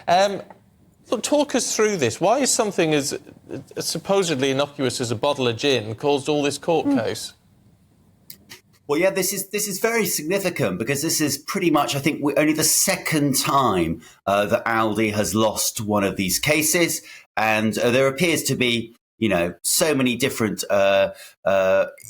Look, talk us through this. Why is something as supposedly innocuous as a bottle of gin caused all this court case? Well, yeah, this is very significant because this is pretty much, I think, only the second time that Aldi has lost one of these cases. And there appears to be, so many different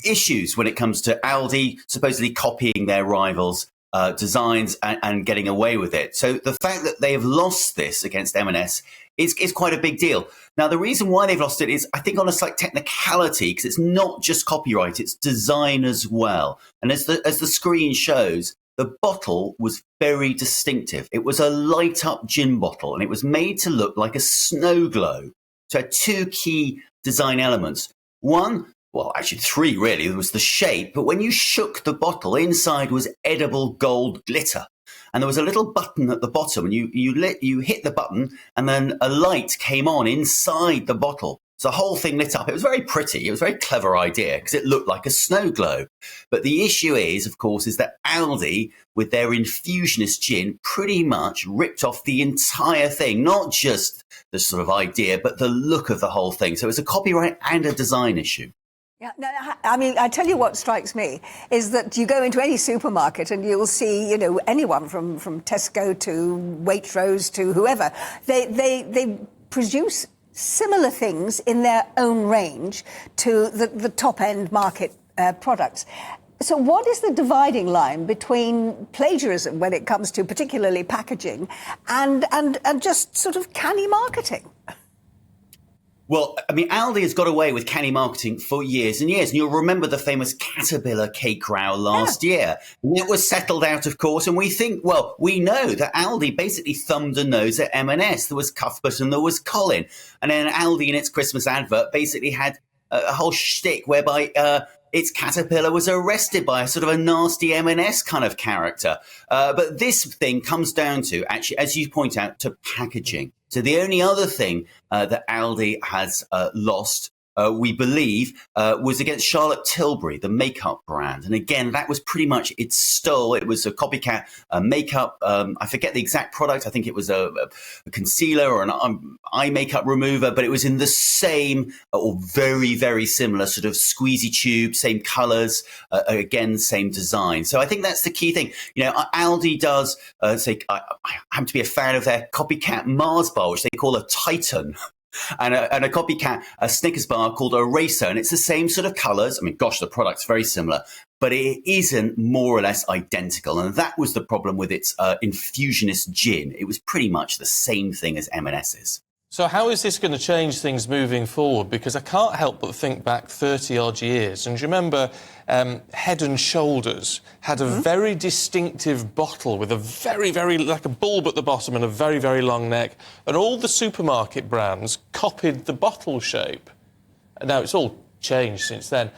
issues when it comes to Aldi supposedly copying their rivals' designs and getting away with it. So the fact that they have lost this against M&S is quite a big deal. Now, the reason why they've lost it is, I think, on a slight technicality, because it's not just copyright, it's design as well. And as the screen shows, the bottle was very distinctive. It was a light-up gin bottle, and it was made to look like a snow globe. So it had two key design elements. One, well, actually three, really. There was the shape, but when you shook the bottle, inside was edible gold glitter. And there was a little button at the bottom, and you hit the button, and then a light came on inside the bottle. So the whole thing lit up. It was very pretty. It was a very clever idea because it looked like a snow globe. But the issue is, of course, is that Aldi, with their infusionist gin, pretty much ripped off the entire thing, not just the sort of idea, but the look of the whole thing. So it was a copyright and a design issue. Yeah, no, I mean, I tell you what strikes me is that you go into any supermarket and you'll see, anyone from Tesco to Waitrose to whoever, they produce similar things in their own range to the top-end market products. So what is the dividing line between plagiarism when it comes to particularly packaging and just sort of canny marketing? Well, I mean, Aldi has got away with canny marketing for years and years. And you'll remember the famous Caterpillar cake row last year. It was settled out, of course. And we know that Aldi basically thumbed a nose at M&S. There was Cuthbert and there was Colin. And then Aldi in its Christmas advert basically had a whole shtick whereby its Caterpillar was arrested by a sort of a nasty M&S kind of character. But this thing comes down to, actually, as you point out, to packaging. So the only other thing that Aldi has lost, we believe, was against Charlotte Tilbury, the makeup brand. And again, that was pretty much its stole. It was a copycat makeup. I forget the exact product. I think it was a concealer or an eye makeup remover, but it was in the same or very, very similar sort of squeezy tube, same colors, again, same design. So I think that's the key thing. Aldi does say, I happen to be a fan of their copycat Mars bar, which they call a Titan. And a copycat, a Snickers bar called a Racer. And it's the same sort of colors. I mean, gosh, the product's very similar, but it isn't more or less identical. And that was the problem with its infusionist gin. It was pretty much the same thing as M&S's. So how is this going to change things moving forward? Because I can't help but think back 30-odd years. And do you remember Head and Shoulders had a very distinctive bottle with a very, very, like a bulb at the bottom and a very, very long neck. And all the supermarket brands copied the bottle shape. Now, it's all changed since then.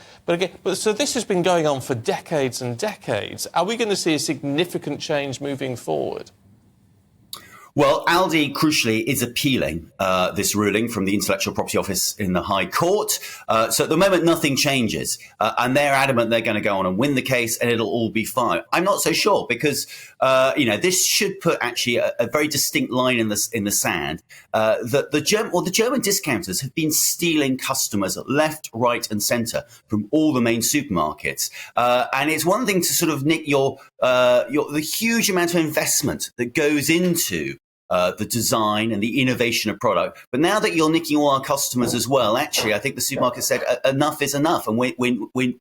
So this has been going on for decades and decades. Are we going to see a significant change moving forward? Well, Aldi, crucially, is appealing this ruling from the Intellectual Property Office in the High Court. So at the moment, nothing changes. And they're adamant they're going to go on and win the case and it'll all be fine. I'm not so sure because, this should put actually a very distinct line in the sand that the German discounters have been stealing customers left, right and centre from all the main supermarkets. And it's one thing to sort of nick the huge amount of investment that goes into the design and the innovation of product. But now that you're nicking all our customers as well, actually, I think the supermarket said enough is enough. And we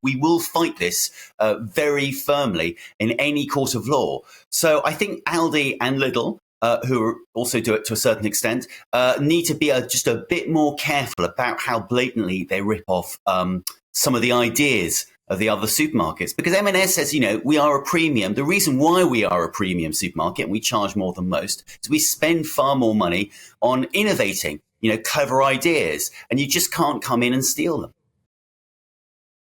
will fight this very firmly in any court of law. So I think Aldi and Lidl, who also do it to a certain extent, need to be just a bit more careful about how blatantly they rip off some of the ideas of the other supermarkets. Because M&S says, we are a premium. The reason why we are a premium supermarket and we charge more than most is we spend far more money on innovating, clever ideas, and you just can't come in and steal them.